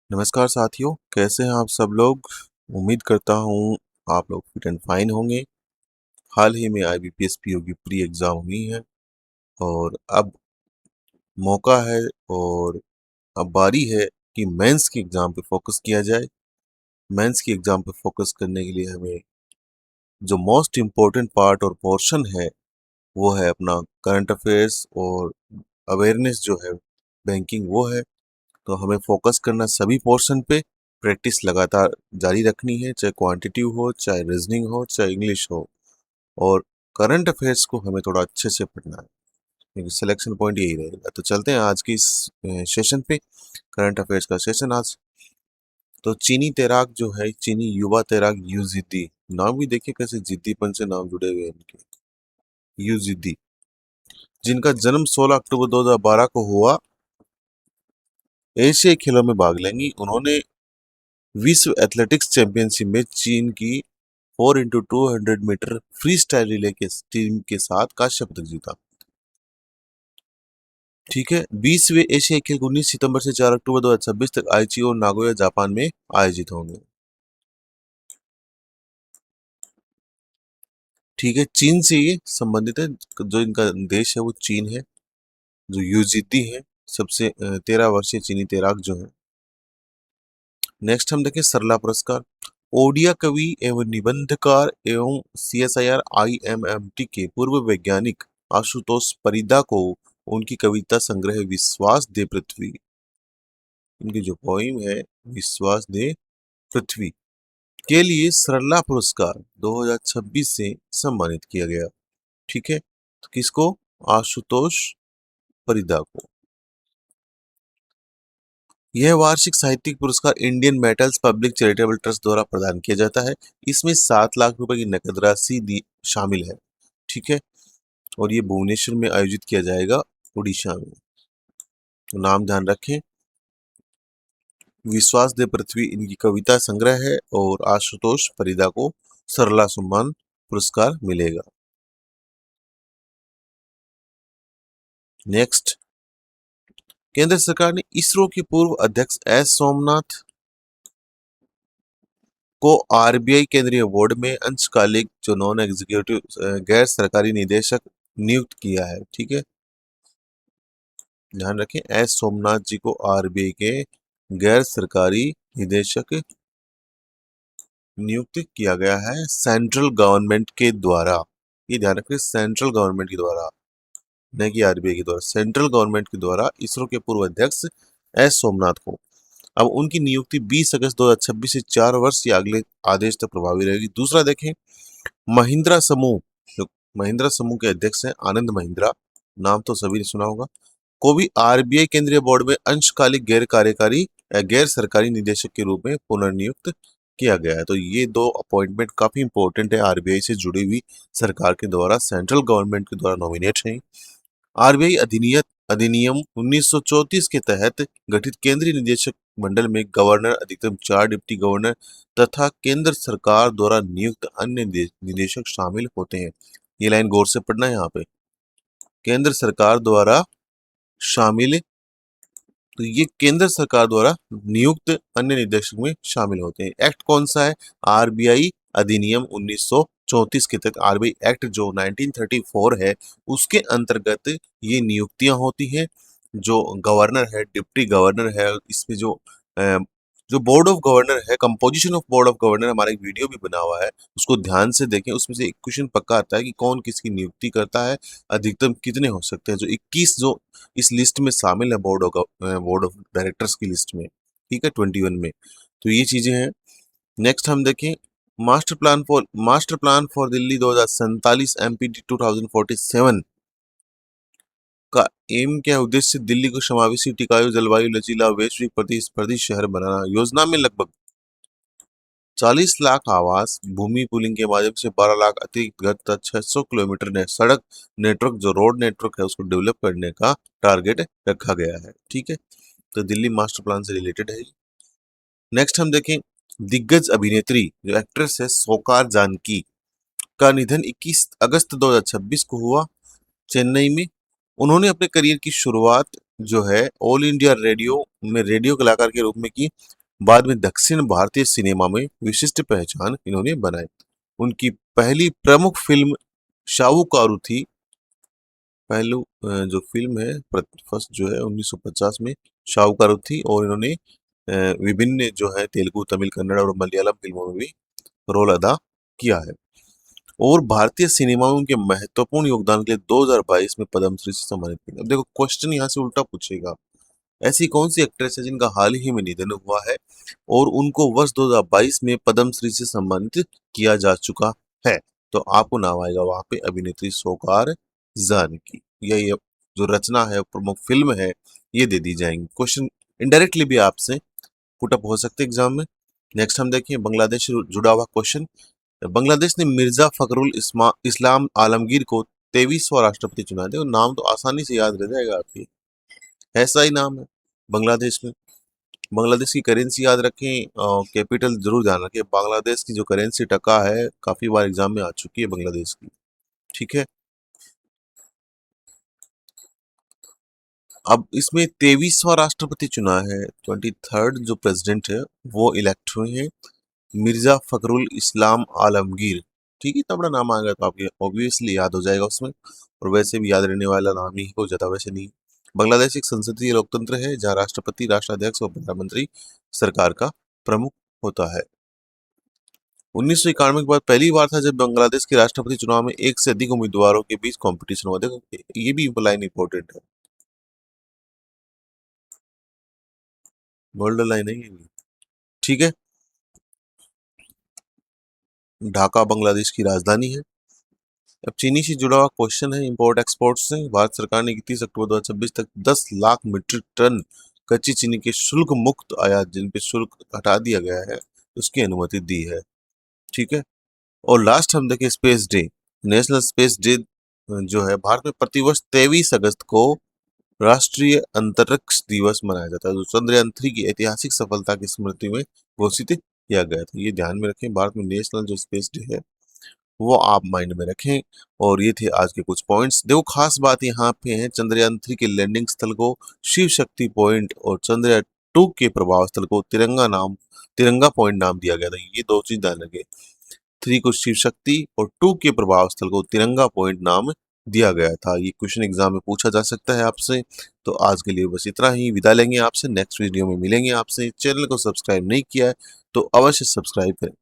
नमस्कार साथियों, कैसे हैं आप सब लोग। उम्मीद करता हूँ आप लोग फिट एंड फाइन होंगे। हाल ही में IBPS PO की प्री एग्ज़ाम हुई है और अब मौका है और अब बारी है कि मेंस की एग्ज़ाम पे फोकस किया जाए। मेंस की एग्ज़ाम पे फोकस करने के लिए हमें जो मोस्ट इम्पोर्टेंट पार्ट और पोर्शन है वो है अपना करंट अफेयर्स और अवेयरनेस जो है बैंकिंग वो है। तो हमें फोकस करना सभी पोर्शन पे, प्रैक्टिस लगातार जारी रखनी है, चाहे क्वांटिटिव हो, चाहे रीजनिंग हो, चाहे इंग्लिश हो। और करंट अफेयर्स को हमें थोड़ा अच्छे से पढ़ना है क्योंकि सिलेक्शन पॉइंट यही रहेगा। तो चलते हैं आज की इस सेशन पे, करंट अफेयर्स का सेशन आज। तो चीनी तैराक जो है, चीनी युवा तैराक युजिदी, नाम भी देखिए कैसे जिद्दीपन से नाम जुड़े हुए हैं इनके। युजिदी, जिनका जन्म 16 अक्टूबर 2012 को हुआ, एशियाई खेलों में भाग लेंगी। उन्होंने विश्व एथलेटिक्स चैंपियनशिप में चीन की 4x200 metre freestyle relay के टीम के साथ कांस्य पदक जीता। ठीक है, 20वें एशियाई खेल 19 सितंबर से 4 अक्टूबर 2026 तक आईची और नागोया जापान में आयोजित होंगे। ठीक है, चीन से ये संबंधित है, जो इनका देश है वो चीन है। जो यूजिदी है सबसे 13 वर्षीय चीनी तैराक जो है। नेक्स्ट हम देखें सरला पुरस्कार। ओडिया कवि एवं निबंधकार एवं CSIR IMMT के पूर्व वैज्ञानिक आशुतोष परिदा को उनकी कविता संग्रह विश्वास दे पृथ्वी, इनकी जो पोइम है विश्वास दे पृथ्वी के लिए सरला पुरस्कार 2026 से सम्मानित किया गया। ठीक है, तो किसको? आशुतोष परिदा को। यह वार्षिक साहित्यिक पुरस्कार Indian metals public charitable trust द्वारा प्रदान किया जाता है। इसमें 7 लाख रुपए की नकद राशि शामिल है। ठीक है, और ये भुवनेश्वर में आयोजित किया जाएगा, उड़ीसा में। तो नाम ध्यान रखें, विश्वास दे पृथ्वी इनकी कविता संग्रह है और आशुतोष परिदा को सरला सम्मान पुरस्कार मिलेगा। नेक्स्ट, केंद्र सरकार ने इसरो के पूर्व अध्यक्ष एस सोमनाथ को RBI केंद्रीय बोर्ड में अंशकालिक जो नॉन एग्जीक्यूटिव गैर सरकारी निदेशक नियुक्त किया है। ठीक है, ध्यान रखें, एस सोमनाथ जी को RBI के गैर सरकारी निदेशक नियुक्त किया गया है सेंट्रल गवर्नमेंट के द्वारा। ये ध्यान रखें, सेंट्रल गवर्नमेंट के द्वारा, न कि RBI के द्वारा। सेंट्रल गवर्नमेंट के द्वारा इसरो के पूर्व अध्यक्ष एस सोमनाथ को। अब उनकी नियुक्ति 20 अगस्त 2026 से 4 वर्ष या अगले आदेश तक प्रभावी रहेगी। दूसरा देखें, महिंद्रा समूह, जो महिंद्रा समूह के अध्यक्ष हैं आनंद महिंद्रा, नाम तो सभी ने सुना होगा, को भी RBI केंद्रीय बोर्ड में अंशकालिक गैर कार्यकारी या गैर सरकारी निदेशक के रूप में पुनर्नियुक्त किया गया है। तो ये दो अपॉइंटमेंट काफी इंपॉर्टेंट है, RBI से जुड़ी हुई सरकार के द्वारा, सेंट्रल गवर्नमेंट के द्वारा नॉमिनेट है। RBI अधिनियम 1934 के तहत गठित केंद्रीय निदेशक मंडल में गवर्नर, अधिकतम 4 डिप्टी गवर्नर तथा केंद्र सरकार द्वारा नियुक्त अन्य निदेशक शामिल होते हैं। ये लाइन गौर से पढ़ना है यहाँ पे, केंद्र सरकार द्वारा शामिल, तो ये केंद्र सरकार द्वारा नियुक्त अन्य निदेशक में शामिल होते हैं। एक्ट कौन सा है? RBI अधिनियम 1934 के तहत RBI एक्ट जो 1934 है उसके अंतर्गत ये नियुक्तियां होती हैं। जो गवर्नर है, डिप्टी गवर्नर है, इसमें जो बोर्ड ऑफ गवर्नर है, composition of board of governor, हमारा एक वीडियो भी बना हुआ है, उसको ध्यान से देखें। उसमें से एक क्वेश्चन पक्का आता है कि कौन किसकी नियुक्ति करता है, अधिकतम कितने हो सकते हैं। जो 21 जो इस लिस्ट में शामिल है, बोर्ड ऑफ डायरेक्टर्स की लिस्ट में, ठीक है, 21 में। तो ये चीजें हैं। नेक्स्ट हम देखें, master plan for Delhi 2047 MPD 2047 का एम क्या है? उद्देश्य दिल्ली को समावेशी, टिकाऊ, जलवायु लचीला, वैश्विक प्रतिस्पर्धी शहर बनाना। योजना में लगभग 40 लाख आवास, भूमि पूलिंग के माध्यम से 12 लाख अतिरिक्त घर तथा 600 किलोमीटर ने सड़क नेटवर्क, जो रोड नेटवर्क है, उसको डेवलप करने का टारगेट रखा गया है। ठीक है, तो दिल्ली मास्टर प्लान से रिलेटेड है। नेक्स्ट हम देखें, दिग्गज अभिनेत्री जो एक्ट्रेस है सोकार जानकी का निधन 21 अगस्त 2026 को हुआ, चेन्नई में। उन्होंने अपने करियर की शुरुआत जो है ऑल इंडिया रेडियो में रेडियो कलाकार के रूप में की। बाद में दक्षिण भारतीय सिनेमा में विशिष्ट पहचान इन्होंने बनाई। उनकी पहली प्रमुख फिल्म शाहूकारू थी। पहलू जो फिल्म है फर्स्ट जो है 1950 में शाहूकारू थी, और इन्होंने विभिन्न जो है तेलुगु, तमिल, कन्नड़ और मलयालम फिल्मों में भी रोल अदा किया है। और भारतीय सिनेमा में उनके महत्वपूर्ण योगदान के लिए 2022 में पद्मश्री से सम्मानित किया। अब देखो क्वेश्चन यहाँ से उल्टा पूछेगा, ऐसी कौन सी एक्ट्रेस है जिनका हाल ही में निधन हुआ है और उनको वर्ष 2022 में पद्मश्री से सम्मानित किया जा चुका है? तो आपको नाम आएगा वहां पे अभिनेत्री शोकार जानकी। ये जो रचना है, प्रमुख फिल्म है, ये दे दी जाएंगी। क्वेश्चन इनडायरेक्टली भी आपसे पुटअप हो सकते एग्जाम में। नेक्स्ट हम देखिए बांग्लादेश से जुड़ा हुआ क्वेश्चन। बांग्लादेश ने मिर्जा फखरुल इस्लाम आलमगीर को 23वां राष्ट्रपति चुना। देखो नाम तो आसानी से याद रह जाएगा आपकी, ऐसा ही नाम है बांग्लादेश में। बांग्लादेश की करेंसी याद रखें, कैपिटल जरूर ध्यान रखें। बांग्लादेश की जो करेंसी टका है, काफी बार एग्जाम में आ चुकी है बांग्लादेश की। ठीक है, अब इसमें 23वां राष्ट्रपति चुना है। 23rd जो प्रेसिडेंट है वो इलेक्ट हुए हैं, मिर्जा फखरुल इस्लाम आलमगीर। ठीक है, इतना बड़ा नाम आएगा तो आपके ऑब्वियसली याद हो जाएगा उसमें, और वैसे भी याद रहने वाला नाम ही हो जाता, वैसे नहीं। बांग्लादेश एक संसदीय लोकतंत्र है जहाँ राष्ट्रपति, राष्ट्राध्यक्ष और प्रधानमंत्री सरकार का प्रमुख होता है। 1991 के बाद पहली बार था जब बांग्लादेश के राष्ट्रपति चुनाव में एक से अधिक उम्मीदवारों के बीच कंपटीशन हुआ। देखो ये भी लाइन इंपॉर्टेंट है, बोल्ड लाइन है ये भी। ठीक है, ढाका बांग्लादेश की राजधानी है। अब चीनी से जुड़ा हुआ क्वेश्चन है इंपोर्ट एक्सपोर्ट से। भारत सरकार ने 31 अक्टूबर 2026 तक 10 लाख मीट्रिक टन कच्ची चीनी के शुल्क मुक्त आयात, जिन पे शुल्क हटा दिया गया है, उसकी अनुमति दी है। ठीक है, और लास्ट हम देखें space day. National space day जो है भारत में प्रतिवर्ष 23 अगस्त को राष्ट्रीय अंतरिक्ष दिवस मनाया जाता है, जो चंद्रयान 3 की ऐतिहासिक सफलता की स्मृति में घोषित किया गया था। ये ध्यान में रखें, भारत में नेशनल जो स्पेस डे है वो आप माइंड में रखें। और ये थे आज के कुछ पॉइंट्स। देखो खास बात यहाँ पे है, चंद्रयान 3 के लैंडिंग स्थल को शिव शक्ति पॉइंट और चंद्रयान 2 के प्रभाव स्थल को तिरंगा पॉइंट नाम दिया गया था। ये दो चीज ध्यान रखें, 3 को शिव शक्ति और 2 के प्रभाव स्थल को तिरंगा पॉइंट नाम दिया गया था। ये क्वेश्चन एग्जाम में पूछा जा सकता है आपसे। तो आज के लिए बस इतना ही, विदा लेंगे आपसे, नेक्स्ट वीडियो में मिलेंगे आपसे। चैनल को सब्सक्राइब नहीं किया है तो अवश्य सब्सक्राइब करें।